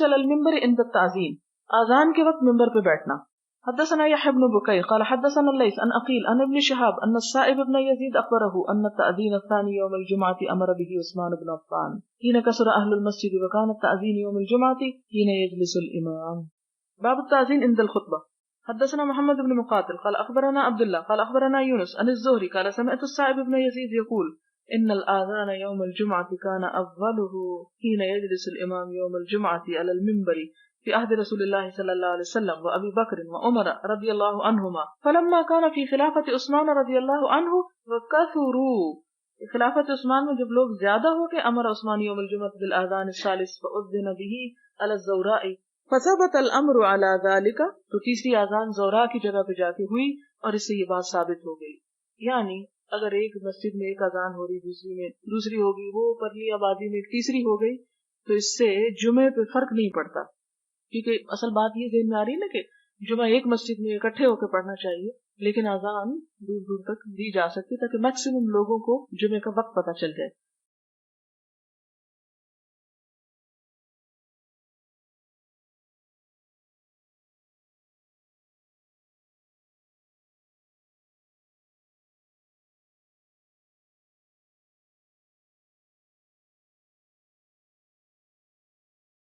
الجلوس على المنبر عند التعظيم، آذان کے وقت ممبر پہ بیٹھنا. حدثنا يحيى بن بكير قال حدثنا الليث عن عقيل عن ابن شهاب أن السائب بن يزيد أخبره أن التأذين الثاني يوم الجمعة أمر به عثمان بن عفان حين كسر أهل المسجد وكان التأذين يوم الجمعة حين يجلس الإمام. باب التأذين عند الخطبة. حدثنا محمد بن مقاتل قال أخبرنا عبد الله قال أخبرنا يونس عن الزهري قال سمعت السائب بن يزيد يقول إن الآذان يوم الجمعة كان أفضله حين يجلس الإمام يوم الجمعة على المنبر في عهد رسول الله صلى الله عليه وسلم وأبي بكر وعمر رضي الله عنهما، فلما كان في خلافة عثمان رضي الله عنه وكثروا، خلافت عثمان میں جب لوگ زیادہ ہو گئے، امر عثمان یوم الجمعة بالآذان الثالث فأذن به على الزوراء فثبت الامر على ذلك، تو تیسری آذان زورا کی جگہ پہ جا کے ہوئی اور اس سے یہ بات ثابت ہو گئی. یعنی اگر ایک مسجد میں ایک اذان ہو رہی دوسری میں دوسری ہوگی، وہ پرلی آبادی میں ایک تیسری ہو گئی، تو اس سے جمعے پہ فرق نہیں پڑتا. کیونکہ اصل بات یہ ذہن میں آ رہی ہے نا کہ جمعہ ایک مسجد میں اکٹھے ہو کے پڑھنا چاہیے، لیکن اذان دور دور تک دی جا سکتی تاکہ میکسیمم لوگوں کو جمعے کا وقت پتہ چل جائے.